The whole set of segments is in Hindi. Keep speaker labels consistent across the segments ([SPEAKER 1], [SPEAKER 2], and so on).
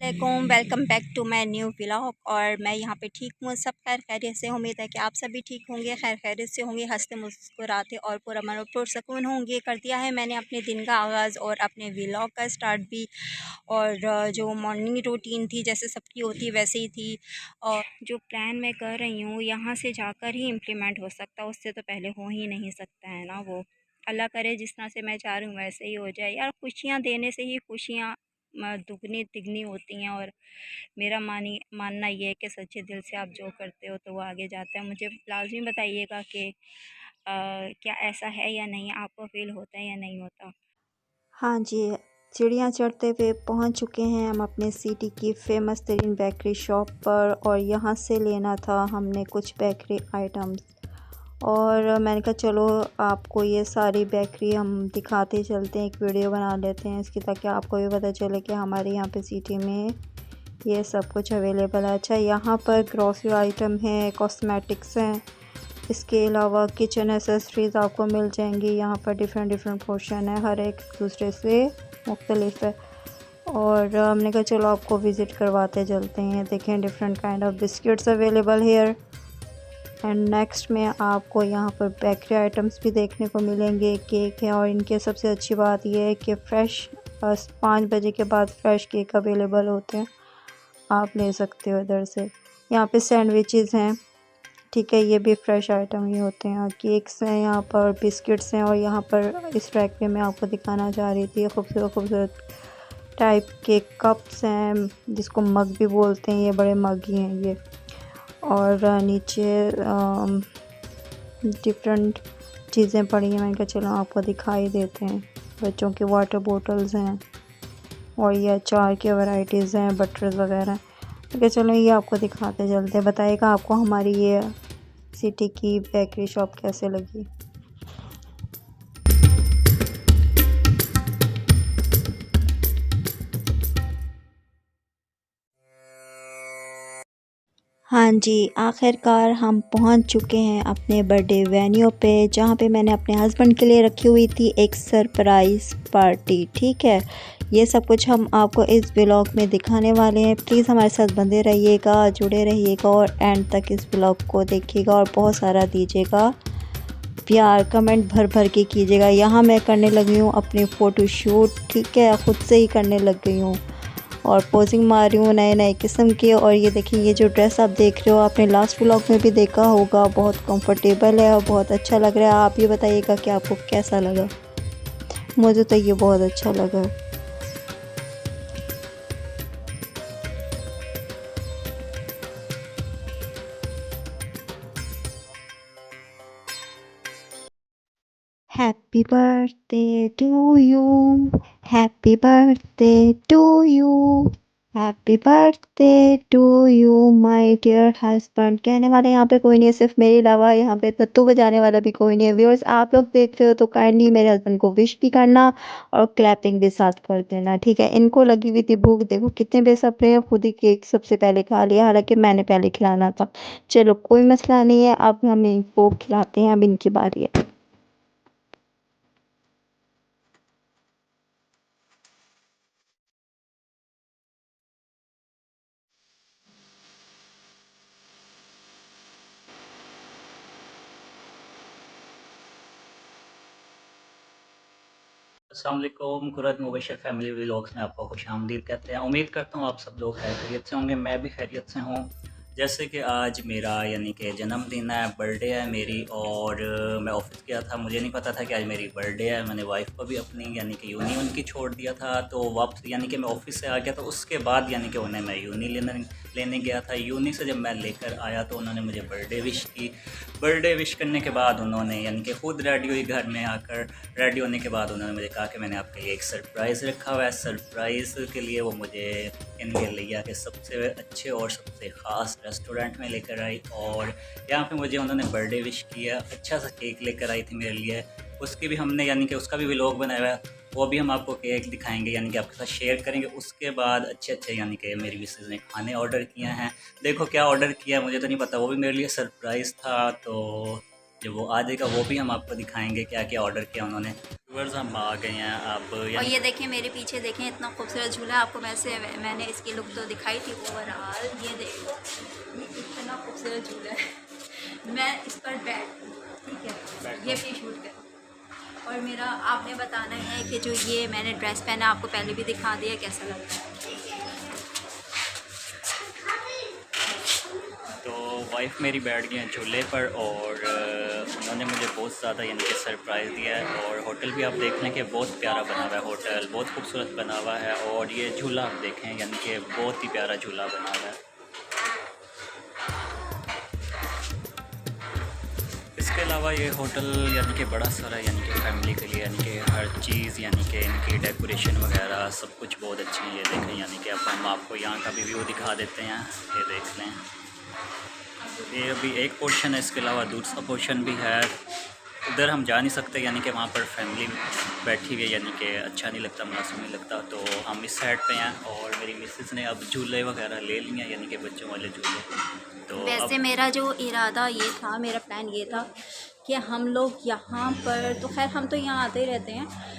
[SPEAKER 1] वालेकुम, welcome back to my new vlog. और मैं यहाँ पे ठीक हूँ, सब खैर खैरियत से। उम्मीद है कि आप सभी ठीक होंगे, खैर खैरियत से होंगे, हंसते मुस्कुराते और पूरा मन और पुरसकून होंगे। कर दिया है मैंने अपने दिन का आगाज़ और अपने व्लॉग का स्टार्ट भी। और जो मॉर्निंग रूटीन थी जैसे सबकी होती है वैसे ही थी। और जो प्लान मैं कर रही हूँ यहाँ से जाकर ही इम्प्लीमेंट हो सकता, उससे तो पहले हो ही नहीं सकता है ना। वो अल्लाह करे जिस तरह से मैं चाह रही हूँ वैसे ही हो जाए यार। खुशियाँ देने से ही खुशियाँ दुगनी तिगनी होती हैं। और मेरा मानना ये है कि सच्चे दिल से आप जो करते हो तो वो आगे जाता है। मुझे लाज़मी बताइएगा कि क्या ऐसा है या नहीं, आपको फ़ील होता है या नहीं होता।
[SPEAKER 2] हाँ जी, चिड़िया चढ़ते हुए पहुंच चुके हैं हम अपने सिटी की फेमस तरीन बेकरी शॉप पर। और यहाँ से लेना था हमने कुछ बेकरी आइटम्स। और मैंने कहा चलो आपको ये सारी बेकरी हम दिखाते चलते हैं, एक वीडियो बना लेते हैं इसकी, ताकि आपको भी पता चले कि हमारे यहाँ पे सिटी में ये सब कुछ अवेलेबल है। अच्छा, यहाँ पर ग्रॉसरी आइटम है, कॉस्मेटिक्स हैं, इसके अलावा किचन एसेसरीज़ आपको मिल जाएंगी। यहाँ पर डिफरेंट पोर्शन है, हर एक दूसरे से मुख्तलिफ है। और हमने कहा चलो आपको विज़िट करवाते चलते हैं। देखें different kind of biscuits available hair. And next में आपको यहाँ पर बेकरी आइटम्स भी देखने को मिलेंगे, केक है। और इनके सबसे अच्छी बात यह है कि फ़्रेश 5 बजे के बाद फ़्रेश केक अवेलेबल होते हैं, आप ले सकते हो इधर से। यहाँ पे सैंडविचेस हैं, ठीक है, ये भी फ्रेश आइटम ही होते हैं। केक्स हैं, यहाँ पर बिस्किट्स हैं। और यहाँ पर इस रैक पे मैं आपको दिखाना चाह रही थी, खूबसूरत टाइप के कप्स हैं, जिसको मग भी बोलते हैं, ये बड़े मग ही हैं ये। और नीचे डिफरेंट चीज़ें पड़ी हैं, मैंने कहा चलो आपको दिखाई देते हैं। बच्चों की वाटर बोटल्स हैं, और ये अचार की वैरायटीज़ हैं, बटर्स वगैरह। ठीक चलो ये आपको दिखाते चलते हैं। बताइएगा आपको हमारी ये सिटी की बेकरी शॉप कैसे लगी। हाँ जी, आखिरकार हम पहुंच चुके हैं अपने बर्थडे वेन्यू पे, जहाँ पे मैंने अपने हस्बैंड के लिए रखी हुई थी एक सरप्राइज़ पार्टी। ठीक है, ये सब कुछ हम आपको इस व्लॉग में दिखाने वाले हैं। प्लीज़ हमारे साथ बंधे रहिएगा, जुड़े रहिएगा और एंड तक इस व्लॉग को देखिएगा और बहुत सारा दीजिएगा प्यार। कमेंट भर भर के कीजिएगा। यहाँ मैं करने लगी हूँ अपनी फ़ोटोशूट, ठीक है, ख़ुद से ही करने लग गई हूँ और पोजिंग मार रही हूँ नए किस्म के। और ये देखिए, ये जो ड्रेस आप देख रहे हो आपने लास्ट व्लॉग में भी देखा होगा, बहुत कंफर्टेबल है और बहुत अच्छा लग रहा है। आप ये बताइएगा कि आपको कैसा लगा। मुझे तो ये बहुत अच्छा लगा। Happy birthday to you, happy birthday to you, happy birthday to you my dear husband. कहने वाले यहाँ पे कोई नहीं है, सिर्फ मेरे अलावा यहाँ पे तत्तू बजाने वाला भी कोई नहीं है। व्यूअर्स, आप लोग देख रहे हो तो काइंडली मेरे हस्बैंड को विश भी करना और क्लैपिंग भी साथ कर देना, ठीक है। इनको लगी हुई थी भूख, देखो कितने बेसब्रे हैं, खुद ही केक सबसे पहले खा लिया, हालांकि मैंने पहले खिलाना था। चलो कोई मसला नहीं है, अब हम इनको खिलाते हैं, अब इनकी बारी है।
[SPEAKER 3] अस्सलाम वालेकुम, खुरद मुबशर फैमिली व्लॉग्स में आपको खुशामदीद कहते हैं। उम्मीद करता हूँ आप सब लोग खैरियत से होंगे, मैं भी खैरियत से हूँ। जैसे कि आज मेरा यानी कि जन्मदिन है, बर्थडे है मेरी, और मैं ऑफ़िस गया था, मुझे नहीं पता था कि आज मेरी बर्थडे है। मैंने वाइफ़ को भी अपनी यानी कि यूनी उनकी छोड़ दिया था, तो वापस यानी कि मैं ऑफ़िस से आ गया, तो उसके बाद यानी कि उन्हें मैं यूनी लेने गया था। यूनी से जब मैं लेकर आया तो उन्होंने मुझे बर्थडे विश की। बर्थडे विश करने के बाद उन्होंने यानी कि ख़ुद रेडी हुई, घर में आकर रेडी होने के बाद उन्होंने मुझे कहा कि मैंने आपके लिए एक सरप्राइज़ रखा हुआ है। सरप्राइज़ के लिए वो मुझे इनके लिया कि सबसे अच्छे और सबसे ख़ास रेस्टोरेंट में लेकर आई, और यहाँ पे मुझे उन्होंने बर्थडे विश किया। अच्छा सा केक लेकर आई थी मेरे लिए, उसकी भी हमने यानी कि उसका भी व्लॉग बनाया हुआ है, वो भी हम आपको केक दिखाएंगे, यानी कि आपके साथ शेयर करेंगे। उसके बाद अच्छे यानी कि मेरी मिसेज़ ने खाने ऑर्डर किए हैं। देखो क्या ऑर्डर किया मुझे तो नहीं पता, वो भी मेरे लिए सरप्राइज़ था। तो जब वो आ जाएगा वो भी हम आपको दिखाएंगे क्या क्या ऑर्डर किया उन्होंने। व्यूअर्स हम आ गए हैं अब।
[SPEAKER 1] और ये देखें मेरे पीछे देखें इतना खूबसूरत झूला है। आपको मैंने इसकी लुक तो दिखाई थी ओवरऑल। ये देखो ये इतना खूबसूरत झूला है। मैं इस पर बैठ ठीक है ये भी शूट कर। और मेरा आपने बताना है कि जो ये मैंने ड्रेस पहना आपको पहले भी दिखा दिया कैसा लगता है।
[SPEAKER 3] तो वाइफ मेरी बैठ गई हैं झूले पर और उन्होंने मुझे बहुत ज़्यादा यानी कि सरप्राइज़ दिया है। और होटल भी आप देख लें कि बहुत प्यारा बना हुआ है, होटल बहुत खूबसूरत बना हुआ है। और ये झूला आप देखें यानी कि बहुत ही प्यारा झूला बना हुआ है। इसके अलावा ये होटल यानी कि बड़ा सारा यानी कि फैमिली के लिए यानी कि हर चीज़ यानी कि इनकी डेकोरेशन वगैरह सब कुछ बहुत अच्छी है। ये देखें यानी कि अब हम आपको यहाँ का भी व्यू दिखा देते हैं। ये देख लें ये अभी एक पोर्शन है, इसके अलावा दूसरा पोर्शन भी है। उधर हम जा नहीं सकते यानी कि वहाँ पर फैमिली बैठी हुई है यानी कि अच्छा नहीं लगता, मुनासिब नहीं लगता। तो हम इस साइड पे हैं और मेरी मिसेस ने अब झूले वगैरह ले लिए हैं यानी कि बच्चों वाले झूले। तो
[SPEAKER 1] वैसे मेरा जो इरादा ये था, मेरा प्लान ये था कि हम लोग यहाँ पर तो खैर हम तो यहाँ आते ही रहते हैं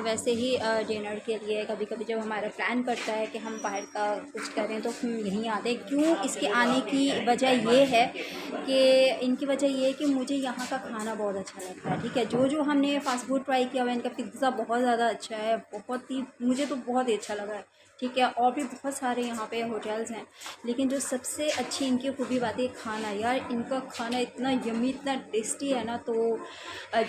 [SPEAKER 1] वैसे ही डिनर के लिए। कभी कभी जब हमारा प्लान करता है कि हम बाहर का कुछ करें तो हम यहीं आते हैं। क्यों इसके आने की वजह ये है कि इनकी वजह ये है कि मुझे यहाँ का खाना बहुत अच्छा लगता है। ठीक है जो हमने फ़ास्ट फूड ट्राई किया हुआ है, इनका पिज़्ज़ा बहुत ज़्यादा अच्छा है, बहुत ही मुझे तो बहुत ही अच्छा लगा है। ठीक है और भी बहुत सारे यहाँ पे होटल्स हैं, लेकिन जो सबसे अच्छी इनकी खूबी बात है खाना। यार इनका खाना इतना यम्मी इतना टेस्टी है ना। तो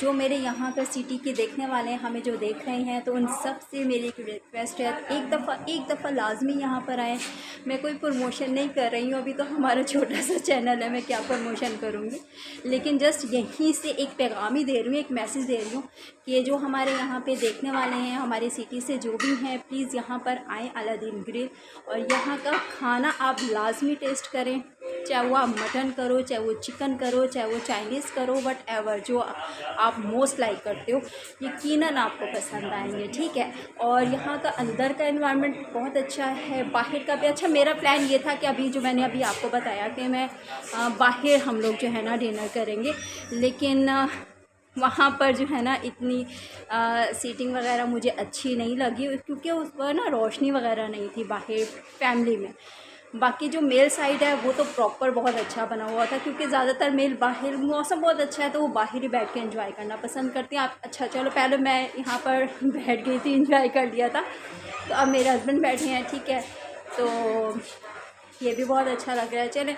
[SPEAKER 1] जो मेरे यहाँ पर सिटी के देखने वाले हैं, हमें जो देख रहे हैं, तो उन सब से मेरी एक रिक्वेस्ट है एक दफ़ा लाजमी यहाँ पर आएँ। मैं कोई प्रमोशन नहीं कर रही हूँ, अभी तो हमारा छोटा सा चैनल है, मैं क्या प्रमोशन करूँगी। लेकिन जस्ट यहीं से एक पैगाम ही दे रही हूँ, एक मैसेज दे रही हूँ कि जो हमारे यहाँ पे देखने वाले हैं, हमारे सिटी से जो भी हैं, प्लीज़ यहाँ पर आएँ अलादीन ग्रिल। और यहाँ का खाना आप लाजमी टेस्ट करें, चाहे वो आप मटन करो, चाहे वो चिकन करो, चाहे वो चाइनीज़ करो, वट एवर जो आप मोस्ट लाइक करते हो, यकीनन आपको पसंद आएंगे। ठीक है और यहाँ का अंदर का एनवायरनमेंट बहुत अच्छा है, बाहर का भी अच्छा। मेरा प्लान ये था कि अभी जो मैंने अभी आपको बताया कि मैं बाहर हम लोग जो है ना डिनर करेंगे, लेकिन वहाँ पर जो है ना इतनी सीटिंग वगैरह मुझे अच्छी नहीं लगी क्योंकि उस पर ना रोशनी वगैरह नहीं थी बाहर फैमिली में। बाकी जो मेल साइड है वो तो प्रॉपर बहुत अच्छा बना हुआ था, क्योंकि ज़्यादातर मेल बाहर, मौसम बहुत अच्छा है तो वो बाहर ही बैठ के एंजॉय करना पसंद करते हैं। आप अच्छा चलो पहले मैं यहाँ पर बैठ गई थी, एंजॉय कर लिया था, तो अब मेरे हस्बैंड बैठे हैं। ठीक है तो ये भी बहुत अच्छा लग रहा है। चलें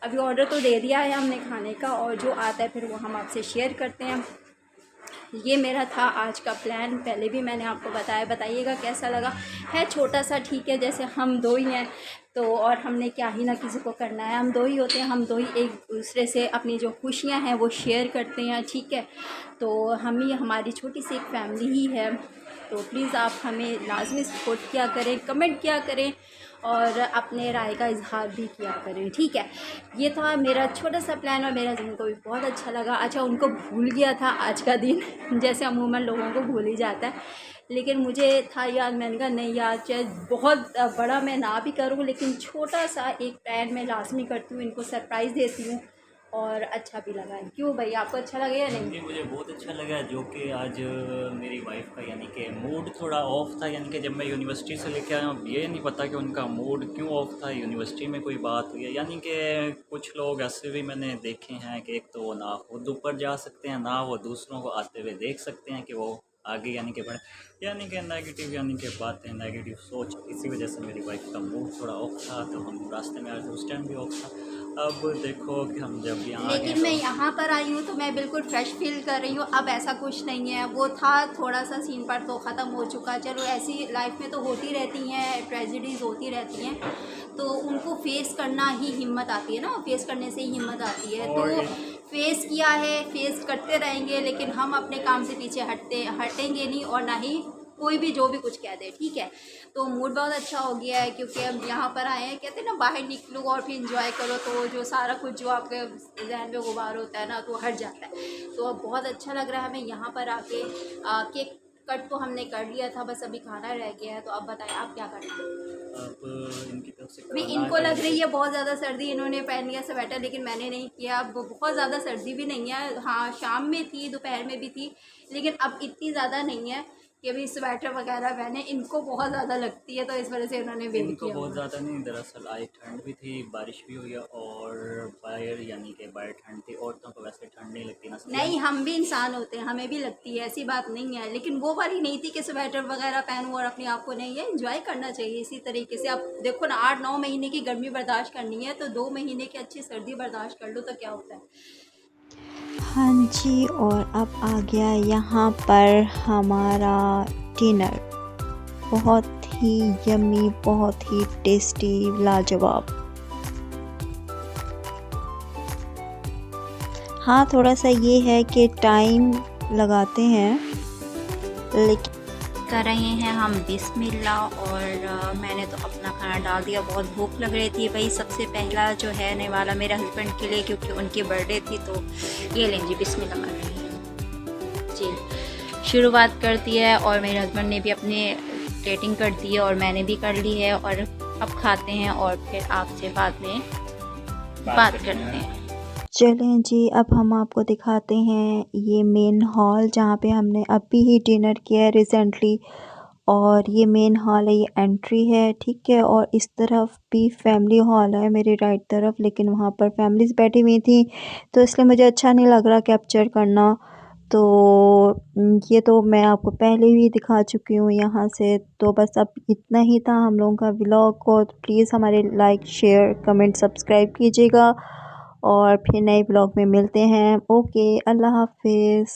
[SPEAKER 1] अभी ऑर्डर तो दे दिया है हमने खाने का, और जो आता है फिर वो हम आपसे शेयर करते हैं। ये मेरा था आज का प्लान, पहले भी मैंने आपको बताया, बताइएगा कैसा लगा। है छोटा सा ठीक है, जैसे हम दो ही हैं तो और हमने क्या ही ना किसी को करना है, हम दो ही होते हैं, हम दो ही एक दूसरे से अपनी जो खुशियां हैं वो शेयर करते हैं। ठीक है तो हम ही हमारी छोटी सी एक फैमिली ही है। तो प्लीज़ आप हमें लाजमी सपोर्ट किया करें, कमेंट किया करें और अपने राय का इजहार भी किया करें। ठीक है ये था मेरा छोटा सा प्लान और मेरा हस्बैंड को भी बहुत अच्छा लगा। अच्छा उनको भूल गया था आज का दिन जैसे अमूमन लोगों को भूल ही जाता है, लेकिन मुझे था याद, मैंने कहा नहीं यार चाहे बहुत बड़ा मैं ना भी करूँ लेकिन छोटा सा एक प्लान मैं लाजमी करती हूँ, इनको सरप्राइज़ देती हूँ और अच्छा भी लगा है। क्यों भाई आपको अच्छा लगा या नहीं?
[SPEAKER 3] जी मुझे बहुत अच्छा लगा, जो कि आज मेरी वाइफ का यानी कि मूड थोड़ा ऑफ था। यानी कि जब मैं यूनिवर्सिटी से लेके आया हूँ, ये नहीं पता कि उनका मूड क्यों ऑफ था, यूनिवर्सिटी में कोई बात हुई है। यानी कि कुछ लोग ऐसे भी मैंने देखे हैं कि एक तो वो ना खुद ऊपर जा सकते हैं, ना वो दूसरों को आते हुए देख सकते हैं कि वो आगे यानी कि बढ़े, यानी कि नेगेटिव यानी कि बातें, नेगेटिव सोच। इसी वजह से मेरी वाइफ का मूड थोड़ा ऑफ था, तो हम रास्ते में आए थे, उस टाइम भी ऑफ था। अब देखो कि हम जब यहाँ आ गए
[SPEAKER 1] लेकिन मैं यहाँ पर आई हूँ तो मैं बिल्कुल फ्रेश फील कर रही हूँ। अब ऐसा कुछ नहीं है, वो था थोड़ा सा सीन पर तो ख़त्म हो चुका। चलो ऐसी लाइफ में तो होती रहती हैं, ट्रेजेडीज़ होती रहती हैं, तो उनको फेस करना ही हिम्मत आती है ना, फेस करने से ही हिम्मत आती है। तो फेस किया है, फेस करते रहेंगे, लेकिन हम अपने काम से पीछे हटेंगे नहीं और ना ही कोई भी जो भी कुछ कह दे। ठीक है तो मूड बहुत अच्छा हो गया है क्योंकि अब यहाँ पर आए हैं, कहते हैं ना बाहर निकलो और फिर इंजॉय करो, तो जो सारा कुछ जो आपके जहन में गुबार होता है ना तो हट जाता है। तो अब बहुत अच्छा लग रहा है हमें यहाँ पर आके। केक कट तो हमने कर लिया था, बस अभी खाना रह गया है। तो अब बताएं आप क्या करना है?
[SPEAKER 3] अब इनकी तरफ से
[SPEAKER 1] अभी
[SPEAKER 3] कराना
[SPEAKER 1] इनको
[SPEAKER 3] है।
[SPEAKER 1] लग रही है बहुत ज़्यादा सर्दी, इन्होंने पहन लिया स्वेटर, लेकिन मैंने नहीं किया। अब बहुत ज़्यादा सर्दी भी नहीं है, हाँ शाम में थी, दोपहर में भी थी, लेकिन अब इतनी ज़्यादा नहीं है कि अभी स्वेटर वगैरह पहने। इनको बहुत ज़्यादा लगती है, तो इस वजह से इन्होंने वेयर
[SPEAKER 3] इनको
[SPEAKER 1] किया
[SPEAKER 3] बहुत
[SPEAKER 1] हुआ है।
[SPEAKER 3] ज़्यादा नहीं, दरअसल आज ठंड भी थी, बारिश भी हुई है, और बाहर यानी कि बाहर ठंड थी। औरतों को वैसे ठंड नहीं लगती ना
[SPEAKER 1] नहीं, हम भी इंसान होते हैं, हमें भी लगती है, ऐसी बात नहीं है, लेकिन वो वाली नहीं थी कि स्वेटर वगैरह पहनूं और अपने आप को नहीं है, एंजॉय करना चाहिए इसी तरीके से। अब देखो ना, 8-9 महीने की गर्मी बर्दाश्त करनी है, तो 2 महीने की अच्छी सर्दी बर्दाश्त कर लो तो क्या होता है।
[SPEAKER 2] हाँ जी, और अब आ गया यहाँ पर हमारा डिनर। बहुत ही यम्मी, बहुत ही टेस्टी, लाजवाब। हाँ, थोड़ा सा ये है कि टाइम लगाते हैं, लेकिन
[SPEAKER 1] कर रहे हैं हम बिस्मिल्लाह। और मैंने तो अपना खाना डाल दिया, बहुत भूख लग रही थी भाई। सबसे पहला जो है ने वाला मेरे हस्बैंड के लिए, क्योंकि उनकी बर्थडे थी, तो ये लें जी, बिस्मिल्लाह कर रही हैं जी। शुरुआत कर दी है, और मेरे हस्बैंड ने भी अपने प्लेटिंग कर दी है और मैंने भी कर ली है। और अब खाते हैं और फिर आपसे बाद में बात करते हैं।
[SPEAKER 2] चलें जी, अब हम आपको दिखाते हैं ये मेन हॉल, जहाँ पे हमने अभी ही डिनर किया है रिसेंटली। और ये मेन हॉल है, ये एंट्री है, ठीक है। और इस तरफ भी फैमिली हॉल है मेरी राइट तरफ, लेकिन वहाँ पर फैमिलीज़ बैठी हुई थी, तो इसलिए मुझे अच्छा नहीं लग रहा कैप्चर करना। तो ये तो मैं आपको पहले ही दिखा चुकी हूँ यहाँ से। तो बस अब इतना ही था हम लोगों का व्लॉग। को प्लीज़ हमारे लाइक, शेयर, कमेंट, सब्सक्राइब कीजिएगा, और फिर नए ब्लॉग में मिलते हैं। ओके, अल्लाह हाफिज़।